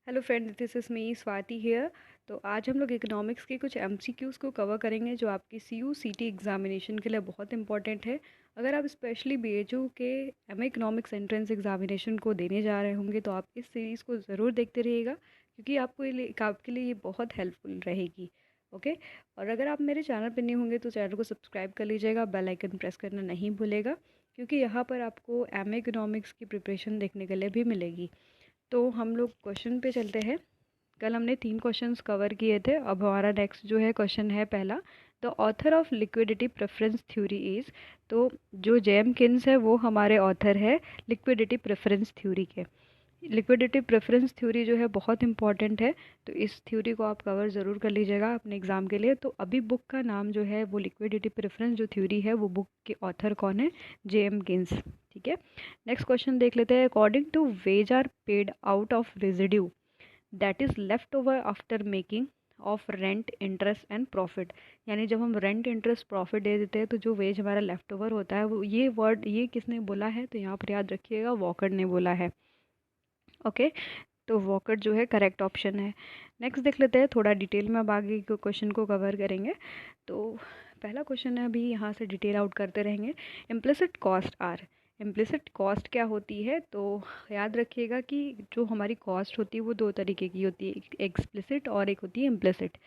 Hello friend, this is me Swati here. तो आज हम लोग इकोनॉमिक्स के कुछ एमसीक्यूज़ को कवर करेंगे जो आपकी सीयूसीटी एग्जामिनेशन के लिए बहुत इंपॉर्टेंट है। अगर आप स्पेशली बीएचयू के एमए इकोनॉमिक्स एंट्रेंस एग्जामिनेशन को देने जा रहे होंगे तो आप इस सीरीज़ को ज़रूर देखते रहिएगा, क्योंकि आपके लिए ये बहुत हेल्पफुल रहेगी। ओके। और अगर आप मेरे चैनल पर नहीं होंगे तो चैनल को सब्सक्राइब कर लीजिएगा, बेल आइकन प्रेस करना नहीं भूलेगा, क्योंकि यहाँ पर आपको एमए इकोनॉमिक्स की प्रिपरेशन देखने के लिए भी मिलेगी। तो हम लोग क्वेश्चन पे चलते हैं। कल हमने 3 क्वेश्चंस कवर किए थे। अब हमारा नेक्स्ट जो है क्वेश्चन है पहला, the author of liquidity preference theory is. तो जो जेम किन्स है वो हमारे ऑथर है लिक्विडिटी प्रेफरेंस थ्योरी के। लिक्विडिटी प्रेफरेंस थ्योरी जो है बहुत इंपॉर्टेंट है, तो इस थ्योरी को आप कवर ज़रूर कर लीजिएगा अपने एग्ज़ाम के लिए। तो अभी बुक का नाम जो है वो लिक्विडिटी प्रेफरेंस जो थ्योरी है, वो बुक के ऑथर कौन है? J M Keynes. ठीक है। नेक्स्ट क्वेश्चन देख लेते हैं। According to wages are paid out of residue that is left over after making of rent interest and profit. यानी जब हम रेंट इंटरेस्ट प्रॉफिट दे देते हैं तो जो वेज हमारा लेफ्ट ओवर होता है वो ये किसने बोला है? तो यहाँ पर याद रखिएगा, वॉकर ने बोला है। ओके। तो वॉकर जो है करेक्ट ऑप्शन है। नेक्स्ट देख लेते हैं, थोड़ा डिटेल में अब आगे के क्वेश्चन को कवर करेंगे। तो पहला क्वेश्चन है, अभी यहाँ से डिटेल आउट करते रहेंगे। Implicit cost are. Implicit cost क्या होती है? तो याद रखिएगा कि जो हमारी कॉस्ट होती है वो 2 तरीके की होती है, एक एक्सप्लिसिट और एक होती है इम्प्लिसिट।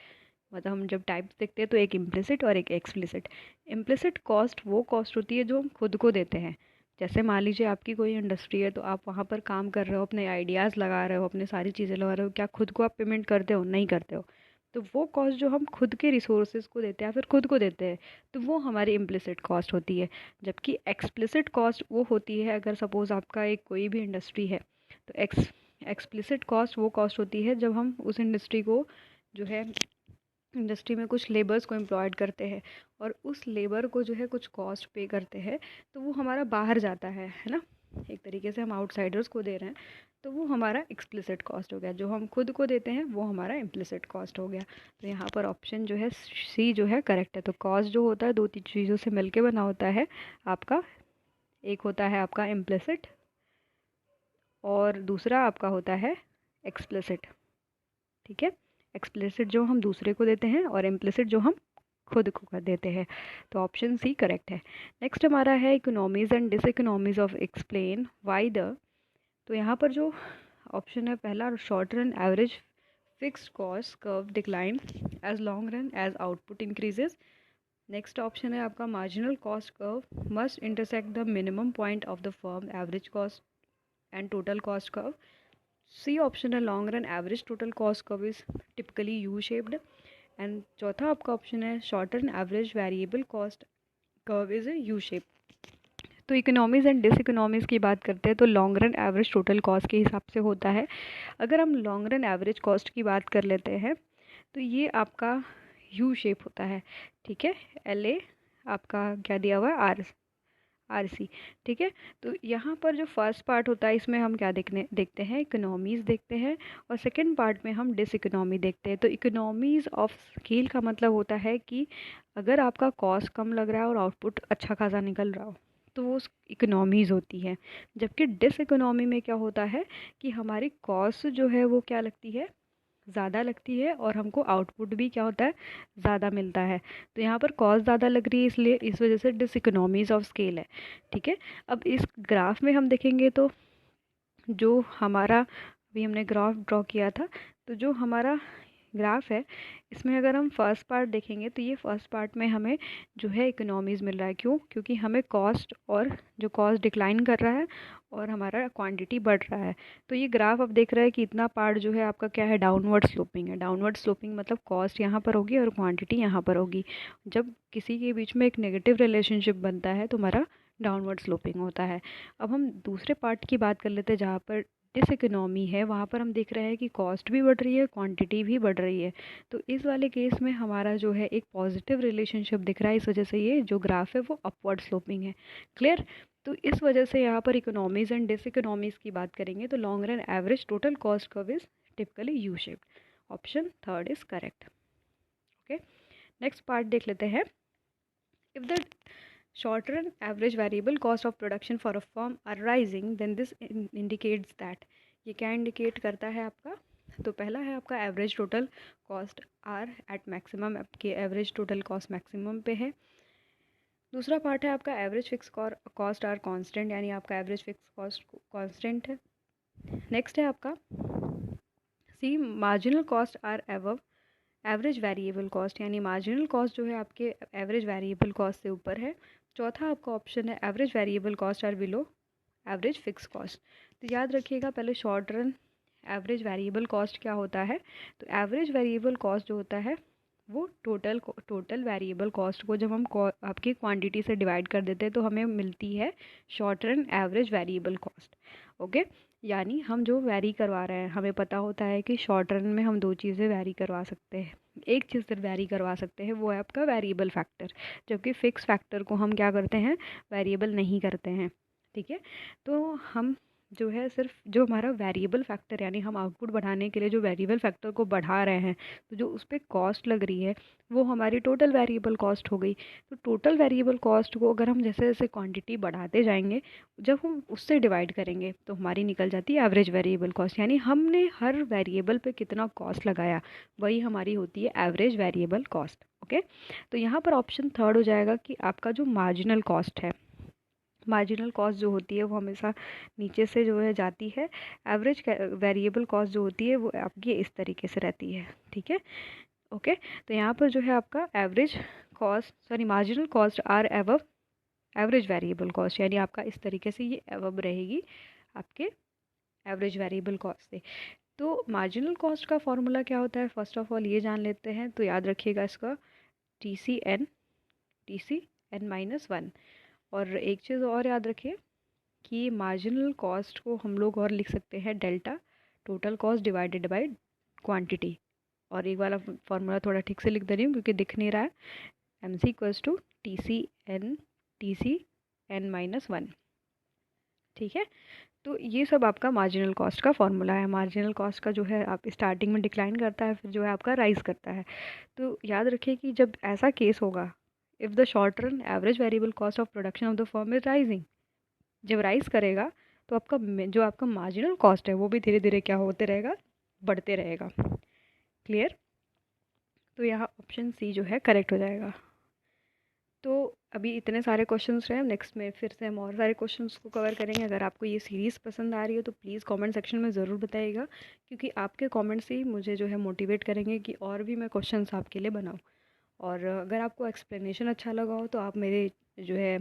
मतलब हम जब टाइप्स देखते हैं तो एक इम्प्लिसिट और एक एक्सप्लिसिट। इम्प्लिसिट कॉस्ट वो कॉस्ट होती है जो हम खुद को देते हैं। जैसे मान लीजिए आपकी कोई इंडस्ट्री है, तो आप वहाँ पर काम कर रहे हो, अपने आइडियाज़ लगा रहे हो, अपने सारी चीज़ें लगा रहे हो, क्या खुद को आप पेमेंट करते हो? नहीं करते हो। तो वो कॉस्ट जो हम खुद के रिसोर्सेज को देते हैं या फिर खुद को देते हैं, तो वो हमारी इम्प्लिसिट कॉस्ट होती है। जबकि एक्सप्लिसिट कॉस्ट वो होती है, अगर सपोज़ आपका एक कोई भी इंडस्ट्री है, तो एक्सप्लिसिट कॉस्ट वो कॉस्ट होती है जब हम उस इंडस्ट्री को जो है इंडस्ट्री में कुछ लेबर्स को एम्प्लॉयड करते हैं और उस लेबर को जो है कुछ कॉस्ट पे करते हैं, तो वो हमारा बाहर जाता है ना। एक तरीके से हम आउटसाइडर्स को दे रहे हैं, तो वो हमारा एक्सप्लिसिट कॉस्ट हो गया। जो हम खुद को देते हैं वो हमारा इम्प्लिसिट कॉस्ट हो गया। तो यहाँ पर ऑप्शन जो है सी जो है करेक्ट है। तो कॉस्ट जो होता है 2-3 चीज़ों से मिलके बना होता है आपका। एक होता है आपका इम्प्लिसिट और दूसरा आपका होता है एक्सप्लिसिट। ठीक है। एक्सप्लिसिट जो हम दूसरे को देते हैं और इम्प्लिसिट जो हम खुद को कर देते हैं। तो ऑप्शन सी करेक्ट है। नेक्स्ट हमारा है economies and diseconomies of explain why the. तो यहाँ पर जो ऑप्शन है पहला, short run average fixed cost curve decline as long run as output increases. Next option है आपका marginal cost curve must intersect the minimum point of the firm average cost and total cost curve. C option है long run average total cost curve is typically U shaped. And चौथा आपका option है short run average variable cost curve is a U shape. तो economies and dish economies की बात करते हैं तो long run average total cost के हिसाब से होता है। अगर हम लॉन्ग रन एवरेज कॉस्ट की बात कर लेते हैं तो ये आपका यू शेप होता है। ठीक है। एल ए आपका क्या दिया हुआ है? आरसी। ठीक है। तो यहाँ पर जो फर्स्ट पार्ट होता है इसमें हम क्या देखते हैं? इकोनॉमीज़ देखते हैं। और सेकंड पार्ट में हम डिस इकोनॉमी देखते हैं। तो इकोनॉमीज़ ऑफ स्केल का मतलब होता है कि अगर आपका कॉस्ट कम लग रहा है और आउटपुट अच्छा खासा निकल रहा हो, तो वो इकोनॉमीज़ होती है। जबकि डिस इकोनॉमी में क्या होता है कि हमारी कॉस्ट जो है वो क्या लगती है? ज़्यादा लगती है और हमको आउटपुट भी क्या होता है? ज़्यादा मिलता है। तो यहाँ पर कॉस्ट ज़्यादा लग रही है, इसलिए इस वजह से डिस इकोनॉमीज़ ऑफ स्केल है। ठीक है। अब इस ग्राफ में हम देखेंगे तो जो हमारा अभी हमने ग्राफ ड्रॉ किया था, तो जो हमारा ग्राफ है इसमें अगर हम फर्स्ट पार्ट देखेंगे तो ये फर्स्ट पार्ट में हमें जो है इकोनॉमीज़ मिल रहा है। क्यों? क्योंकि हमें कॉस्ट और जो कॉस्ट डिक्लाइन कर रहा है और हमारा क्वांटिटी बढ़ रहा है। तो ये ग्राफ अब देख रहा है कि इतना पार्ट जो है आपका क्या है? डाउनवर्ड स्लोपिंग है। डाउनवर्ड स्लोपिंग मतलब कॉस्ट यहाँ पर होगी और क्वांटिटी यहाँ पर होगी। जब किसी के बीच में एक नेगेटिव रिलेशनशिप बनता है तो हमारा डाउनवर्ड स्लोपिंग होता है। अब हम दूसरे पार्ट की बात कर लेते हैं जहाँ पर डिस इकोनॉमी है। वहाँ पर हम देख रहे हैं कि कॉस्ट भी बढ़ रही है, क्वांटिटी भी बढ़ रही है। तो इस वाले केस में हमारा जो है एक पॉजिटिव रिलेशनशिप दिख रहा है। इस वजह से ये जो ग्राफ है वो अपवर्ड स्लोपिंग है। क्लियर? तो इस वजह से यहाँ पर इकोनॉमीज़ एंड डिस इकोनॉमीज़ की बात करेंगे तो long run average total cost curve is typically U shaped. Option third is correct. Okay. Next part देख लेते हैं। If the short run average variable cost of production for a firm are rising then this indicates that। ये क्या indicate करता है आपका? तो पहला है आपका average total cost are at maximum, आपके एवरेज टोटल कॉस्ट मैक्सिमम पे है। दूसरा पार्ट है आपका average fix cost are constant, यानी आपका एवरेज फिक्स कॉस्ट कांस्टेंट है। नेक्स्ट है आपका C marginal cost are above average variable cost, यानी मार्जिनल कॉस्ट जो है आपके एवरेज वेरिएबल कॉस्ट से ऊपर है। चौथा आपका ऑप्शन है average variable cost are below average fix cost. तो याद रखिएगा पहले short run average variable cost क्या होता है। तो एवरेज वेरिएबल कॉस्ट जो होता है वो टोटल वेरिएबल कॉस्ट को जब हम आपकी क्वांटिटी से डिवाइड कर देते हैं तो हमें मिलती है short run average variable cost. Okay, यानी हम जो वेरी करवा रहे हैं, हमें पता होता है कि शॉर्ट रन में हम दो चीज़ें वेरी करवा सकते हैं। एक चीज़ सिर्फ वेरी करवा सकते हैं, वो है आपका वेरिएबल फैक्टर, जबकि फिक्स फैक्टर को हम क्या करते हैं, वेरिएबल नहीं करते हैं। ठीक है, तो हम जो है सिर्फ जो हमारा वेरिएबल फैक्टर, यानी हम आउटपुट बढ़ाने के लिए जो वेरिएबल फैक्टर को बढ़ा रहे हैं, तो जो उस पर कॉस्ट लग रही है वो हमारी टोटल वेरिएबल कॉस्ट हो गई। तो टोटल वेरिएबल कॉस्ट को अगर हम जैसे जैसे क्वांटिटी बढ़ाते जाएंगे, जब हम उससे डिवाइड करेंगे तो हमारी निकल जाती है एवरेज वेरिएबल कॉस्ट, यानी हमने हर वेरिएबल पे कितना कॉस्ट लगाया वही हमारी होती है एवरेज वेरिएबल कॉस्ट। ओके, तो यहाँ पर ऑप्शन थर्ड हो जाएगा कि आपका जो मार्जिनल कॉस्ट है, मार्जिनल कॉस्ट जो होती है वो हमेशा नीचे से जो है जाती है। एवरेज वेरिएबल कॉस्ट जो होती है वो आपकी इस तरीके से रहती है। ठीक है, ओके, तो यहाँ पर जो है आपका average cost sorry marginal cost are above average variable cost, यानी आपका इस तरीके से ये एवब रहेगी आपके एवरेज वेरिएबल कॉस्ट से। तो मार्जिनल कॉस्ट का फॉर्मूला क्या होता है, फर्स्ट ऑफ ऑल ये जान लेते हैं। तो याद रखिएगा इसका TCN -1। और एक चीज़ और याद रखिए कि मार्जिनल कॉस्ट को हम लोग और लिख सकते हैं delta total cost divided by quantity. और एक वाला फॉर्मूला थोड़ा ठीक से लिख दे रही हूँ क्योंकि दिख नहीं रहा है, MC = TCN-1। ठीक है, तो ये सब आपका मार्जिनल कॉस्ट का फॉर्मूला है। मार्जिनल कॉस्ट का जो है आप स्टार्टिंग में डिक्लाइन करता है, फिर जो है आपका राइज करता है। तो याद रखिए कि जब ऐसा केस होगा, if the short run average variable cost of production of the firm is rising, जब राइज करेगा तो आपका जो आपका मार्जिनल कॉस्ट है वो भी धीरे धीरे क्या होते रहेगा, बढ़ते रहेगा। क्लियर, तो यहाँ ऑप्शन सी जो है करेक्ट हो जाएगा। तो अभी इतने सारे क्वेश्चंस रहे, नेक्स्ट में फिर से हम और सारे क्वेश्चंस को कवर करेंगे। अगर आपको ये सीरीज़ पसंद आ रही है तो प्लीज़ कमेंट सेक्शन में ज़रूर बताइएगा, क्योंकि आपके कमेंट्स ही मुझे जो है मोटिवेट करेंगे कि और भी मैं क्वेश्चंस आपके लिए बनाऊँ। और अगर आपको एक्सप्लेनेशन अच्छा लगा हो तो आप मेरे जो है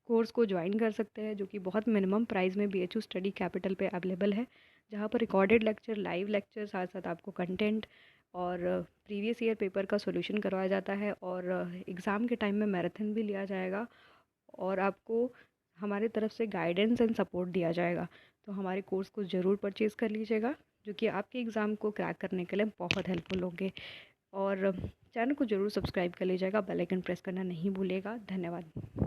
कोर्स को ज्वाइन कर सकते हैं, जो कि बहुत मिनिमम प्राइस में BHU स्टडी कैपिटल पे अवेलेबल है, जहाँ पर रिकॉर्डेड लेक्चर, लाइव लेक्चर, साथ साथ आपको कंटेंट और प्रीवियस ईयर पेपर का सॉल्यूशन करवाया जाता है। और एग्ज़ाम के टाइम में मैराथन भी लिया जाएगा और आपको हमारे तरफ से गाइडेंस एंड सपोर्ट दिया जाएगा। तो हमारे कोर्स को ज़रूर परचेज़ कर लीजिएगा, जो कि आपके एग्ज़ाम को क्रैक करने के लिए बहुत हेल्पफुल होंगे। और चैनल को ज़रूर सब्सक्राइब कर लीजिएगा, बेल आइकन प्रेस करना नहीं भूलिएगा। धन्यवाद।